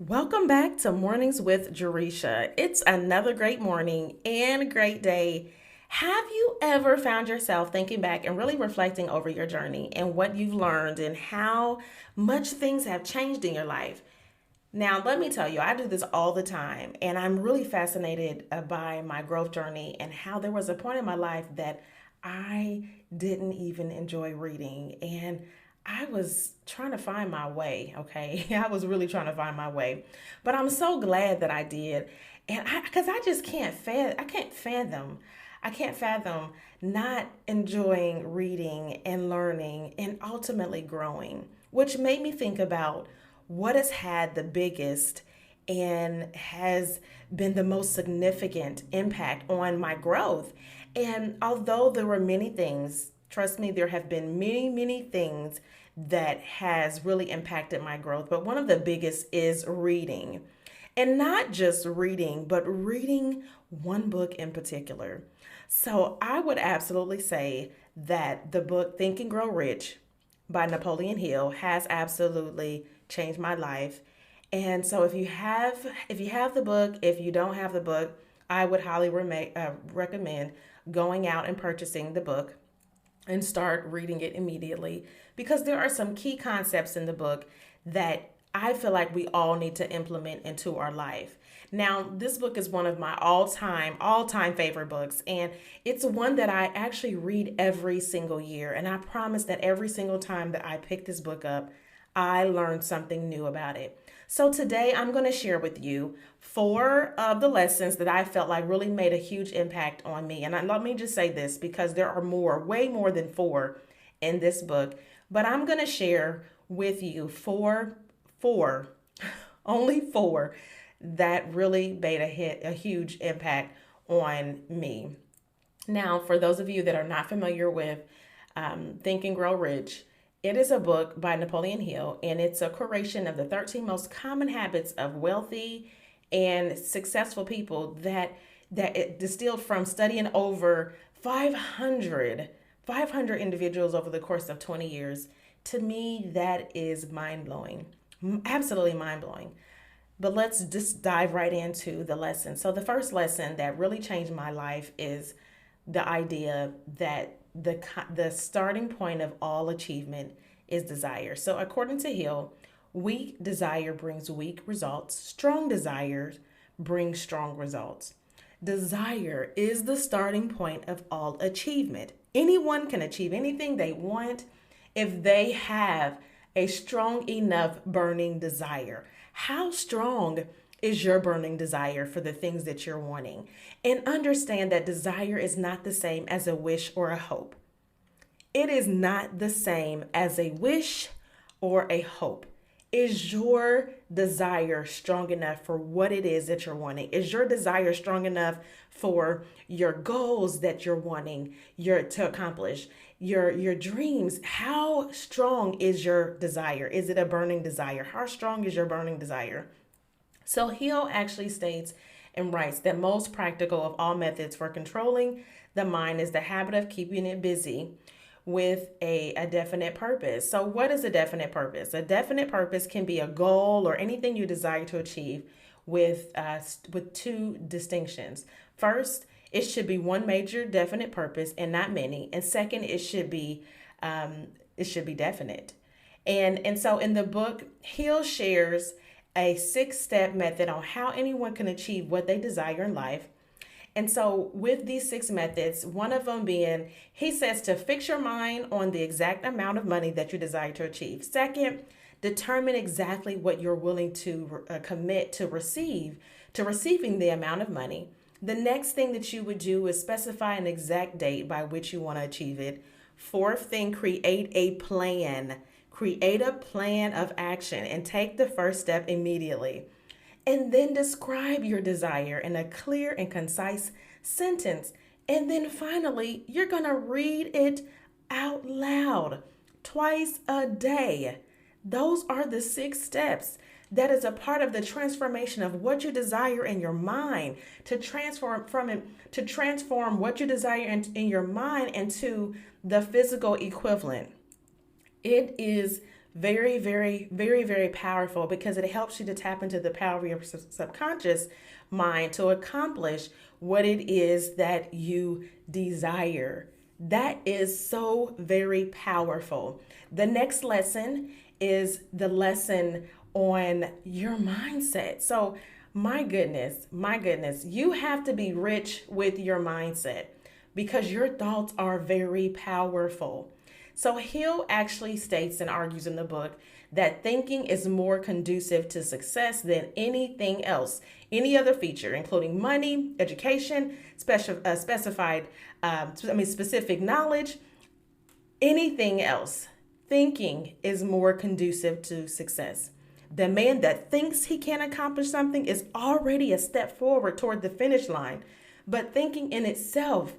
Welcome back to Mornings with Jaresha. It's another great morning and a great day. Have you ever found yourself thinking back and really reflecting over your journey and what you've learned and how much things have changed in your life? Now, let me tell you, I do this all the time, and I'm really fascinated by my growth journey and how there was a point in my life that I didn't even enjoy reading. And I was trying to find my way, okay? I was really trying to find my way. But I'm so glad that I did. And because I just can't fathom. I can't fathom not enjoying reading and learning and ultimately growing, which made me think about what has had the biggest and has been the most significant impact on my growth. And although there were many things, trust me, there have been many things that has really impacted my growth, but one of the biggest is reading. And not just reading, but reading one book in particular. So I would absolutely say that the book Think and Grow Rich by Napoleon Hill has absolutely changed my life. And so if you have the book, if you don't have the book, I would highly recommend going out and purchasing the book and start reading it immediately because there are some key concepts in the book that I feel like we all need to implement into our life. Now, this book is one of my all-time favorite books, and it's one that I actually read every single year. And I promise that every single time that I pick this book up, I learned something new about it. So today I'm going to share with you four of the lessons that I felt like really made a huge impact on me. And let me just say this because there are more, way more than four in this book. But I'm going to share with you four, only four that really made a huge impact on me. Now, for those of you that are not familiar with Think and Grow Rich, it is a book by Napoleon Hill, and it's a curation of the 13 most common habits of wealthy and successful people that it distilled from studying over 500 individuals over the course of 20 years. To me, that is mind blowing, absolutely mind blowing. But let's just dive right into the lesson. So, the first lesson that really changed my life is the idea that the starting point of all achievement is desire. So, according to Hill, weak desire brings weak results, strong desire brings strong results. Desire is the starting point of all achievement. Anyone can achieve anything they want if they have a strong enough burning desire. How strong is your burning desire for the things that you're wanting? And understand that desire is not the same as a wish or a hope. It is not the same as a wish or a hope. Is your desire strong enough for what it is that you're wanting? Is your desire strong enough for your goals that you're wanting to accomplish? Your dreams? How strong is your desire? Is it a burning desire? How strong is your burning desire? So Hill actually states and writes that most practical of all methods for controlling the mind is the habit of keeping it busy with a definite purpose. So, what is a definite purpose? A definite purpose can be a goal or anything you desire to achieve with two distinctions. First, it should be one major definite purpose and not many. And second, it should be definite. And so in the book, Hill shares a 6-step method on how anyone can achieve what they desire in life. And so, with these 6 methods, one of them being, he says to fix your mind on the exact amount of money that you desire to achieve. Second, determine exactly what you're willing to commit to receiving the amount of money. The next thing that you would do is specify an exact date by which you want to achieve it. Fourth thing, create a plan. Create a plan of action and take the first step immediately. And then describe your desire in a clear and concise sentence. And then finally, you're going to read it out loud twice a day. Those are the 6 steps. That is a part of the transformation of what you desire in your mind to transform what you desire in your mind into the physical equivalent. It is Very, very, very, very powerful because it helps you to tap into the power of your subconscious mind to accomplish what it is that you desire. That is so very powerful. The next lesson is the lesson on your mindset. So, my goodness, you have to be rich with your mindset because your thoughts are very powerful. So Hill actually states and argues in the book that thinking is more conducive to success than anything else, any other feature, including money, education, specific knowledge, anything else. Thinking is more conducive to success. The man that thinks he can accomplish something is already a step forward toward the finish line, but thinking in itself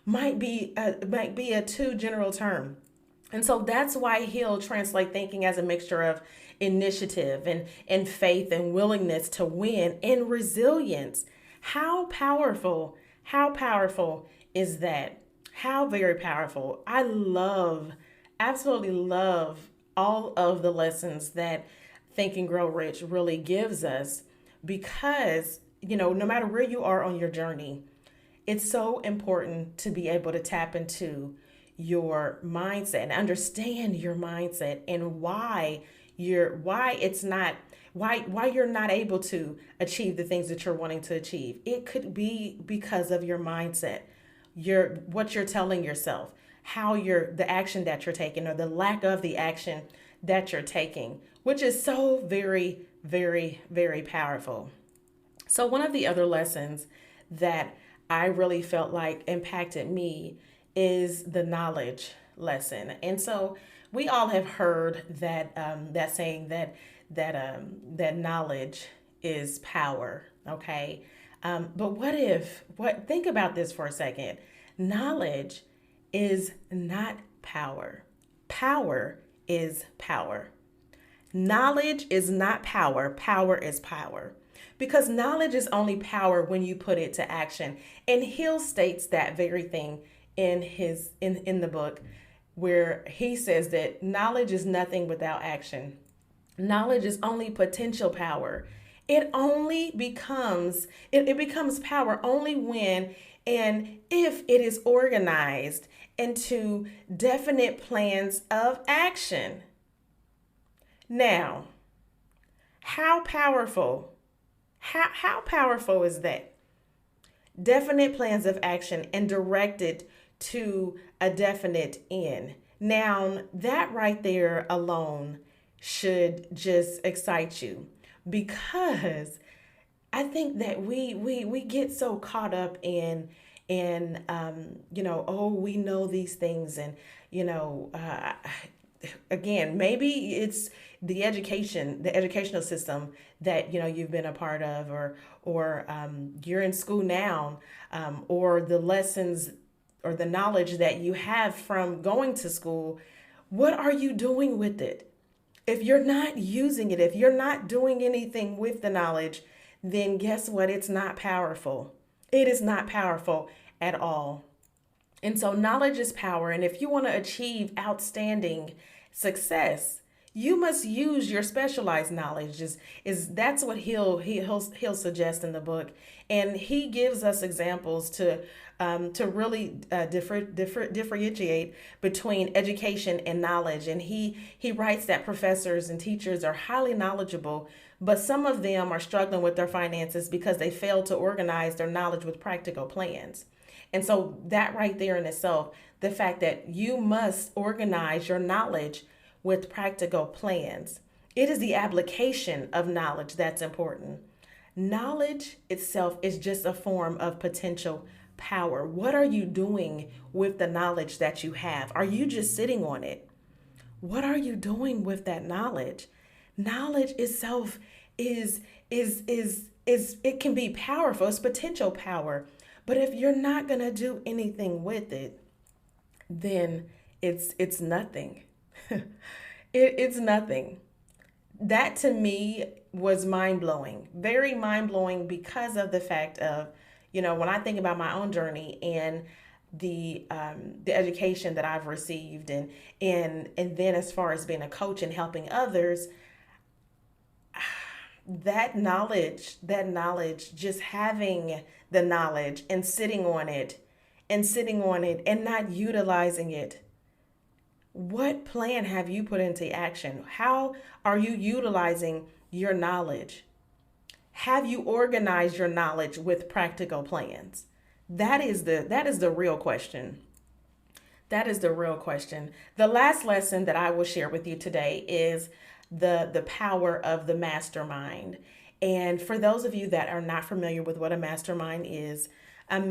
might be a too general term. And so that's why he'll translate thinking as a mixture of initiative and faith and willingness to win and resilience. How powerful is that? How very powerful. Absolutely love all of the lessons that Think and Grow Rich really gives us because, no matter where you are on your journey, it's so important to be able to tap into your mindset and understand your mindset and why you're not able to achieve the things that you're wanting to achieve. It could be because of your mindset, what you're telling yourself, the action that you're taking or the lack of the action that you're taking, which is so very, very, very powerful. So one of the other lessons that I really felt like impacted me is the knowledge lesson. And so we all have heard that saying that knowledge is power. Okay, but think about this for a second. Knowledge is not power. Power is power. Knowledge is not power. Power is power. Because knowledge is only power when you put it to action. And Hill states that very thing in the book where he says that knowledge is nothing without action. Knowledge is only potential power. It becomes power only when and if it is organized into definite plans of action. Now, how powerful how powerful is that? Definite plans of action and directed to a definite end. Now, that right there alone should just excite you because I think that we get so caught up in we know these things and again, maybe it's the educational system that you've been a part of, or you're in school now, or the lessons or the knowledge that you have from going to school. What are you doing with it? If you're not using it, if you're not doing anything with the knowledge, then guess what? It's not powerful. It is not powerful at all. And so knowledge is power. And if you want to achieve outstanding success, you must use your specialized knowledge. Is That's what he'll suggest in the book, and he gives us examples to really differentiate between education and knowledge. And he writes that professors and teachers are highly knowledgeable, but some of them are struggling with their finances because they fail to organize their knowledge with practical plans. And so that right there in itself, the fact that you must organize your knowledge with practical plans. It is the application of knowledge that's important. Knowledge itself is just a form of potential power. What are you doing with the knowledge that you have? Are you just sitting on it? What are you doing with that knowledge? Knowledge itself is it can be powerful. It's potential power. But if you're not going to do anything with it, then it's nothing. It's nothing. That to me was mind blowing, very mind blowing because of the fact of, when I think about my own journey and the education that I've received, and then as far as being a coach and helping others, that knowledge, just having the knowledge and sitting on it and not utilizing it. What plan have you put into action? How are you utilizing your knowledge? Have you organized your knowledge with practical plans? That is the real question. That is the real question. The last lesson that I will share with you today is the power of the mastermind. And for those of you that are not familiar with what a mastermind is it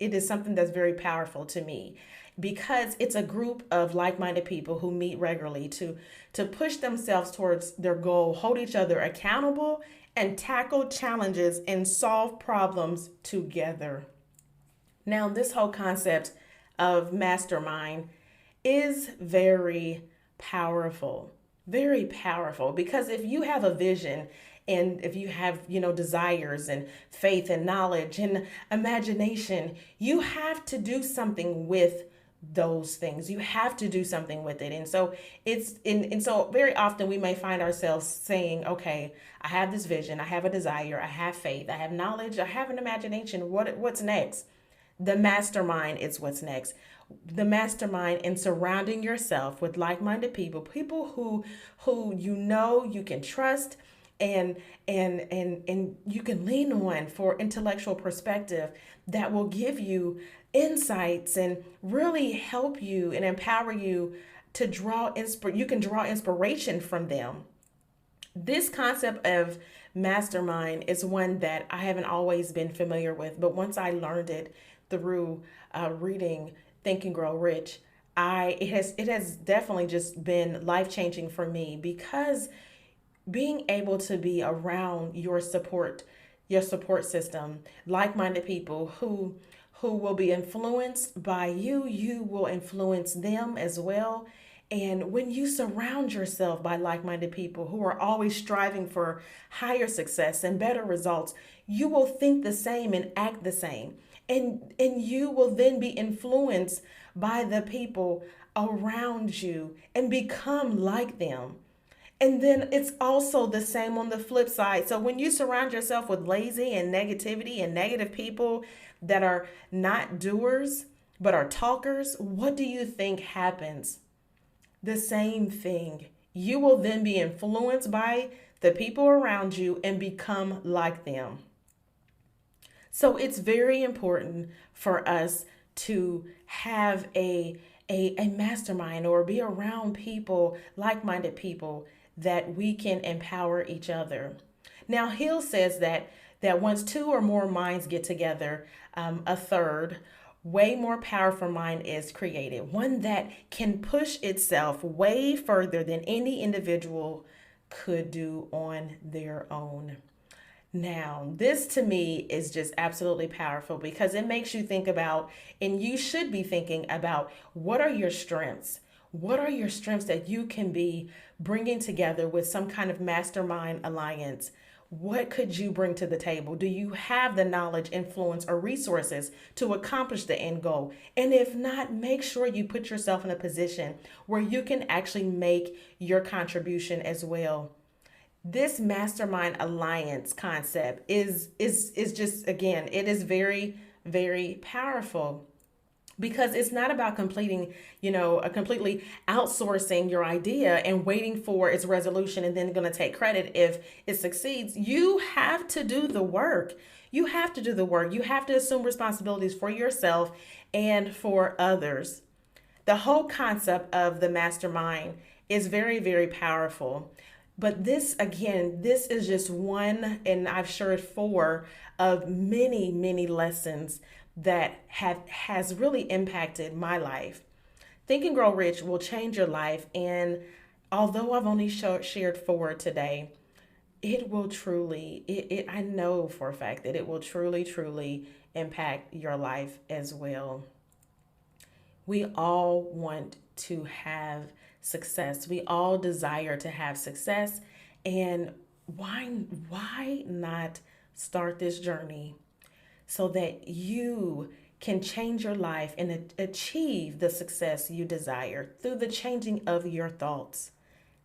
is something that's very powerful to me, because it's a group of like-minded people who meet regularly to push themselves towards their goal, hold each other accountable, and tackle challenges and solve problems together. Now, this whole concept of mastermind is powerful, very powerful, because if you have a vision and if you have, desires and faith and knowledge and imagination, you have to do something with those things. You have to do something with it. And so and so very often we may find ourselves saying, okay, I have this vision, I have a desire, I have faith, I have knowledge, I have an imagination. What's next? The mastermind is what's next. The mastermind, and surrounding yourself with like-minded people, people who you can trust, and and you can lean on for intellectual perspective that will give you insights and really help you and empower you to you can draw inspiration from them. This concept of mastermind is one that I haven't always been familiar with, but once I learned it through reading Think and Grow Rich, it has definitely just been life changing for me, because being able to be around your support system, like-minded people who will be influenced by you, you will influence them as well. And when you surround yourself by like-minded people who are always striving for higher success and better results, you will think the same and act the same. And you will then be influenced by the people around you and become like them. And then it's also the same on the flip side. So when you surround yourself with lazy and negativity and negative people that are not doers but are talkers, what do you think happens? The same thing. You will then be influenced by the people around you and become like them. So it's very important for us to have a mastermind, or be around people, like-minded people, that we can empower each other. Now, Hill says that once two or more minds get together, a third, way more powerful mind is created. One that can push itself way further than any individual could do on their own. Now, this to me is just absolutely powerful, because it makes you think about, and you should be thinking about, what are your strengths? What are your strengths that you can be bringing together with some kind of mastermind alliance? What could you bring to the table? Do you have the knowledge, influence, or resources to accomplish the end goal? And if not, make sure you put yourself in a position where you can actually make your contribution as well. This mastermind alliance concept is just, again, it is very powerful, because it's not about completely outsourcing your idea and waiting for its resolution and then going to take credit if it succeeds. You have to do the work. You have to do the work. You have to assume responsibilities for yourself and for others. The whole concept of the mastermind is very powerful. But this is just one, and I've shared four of many lessons that has really impacted my life. Think and Grow Rich will change your life, and although I've only shared four today, it will truly, I know for a fact that it will truly impact your life as well. We all want to have success. We all desire to have success. And why not start this journey so that you can change your life and achieve the success you desire through the changing of your thoughts.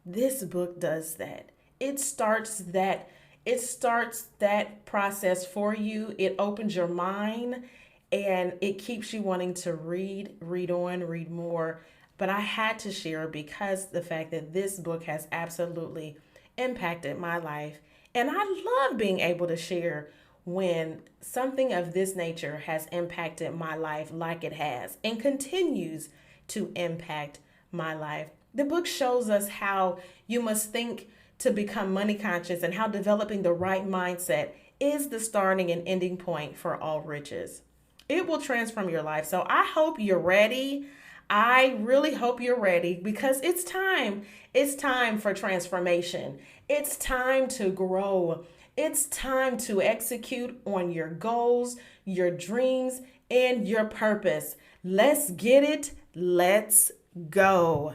This book does that. It starts that it starts that process for you. It opens your mind and it keeps you wanting to read on, read more. But I had to share because the fact that this book has absolutely impacted my life. And I love being able to share when something of this nature has impacted my life like it has and continues to impact my life. The book shows us how you must think to become money conscious and how developing the right mindset is the starting and ending point for all riches. It will transform your life. So I hope you're ready. I really hope you're ready because it's time. It's time for transformation. It's time to grow. It's time to execute on your goals, your dreams, and your purpose. Let's get it. Let's go.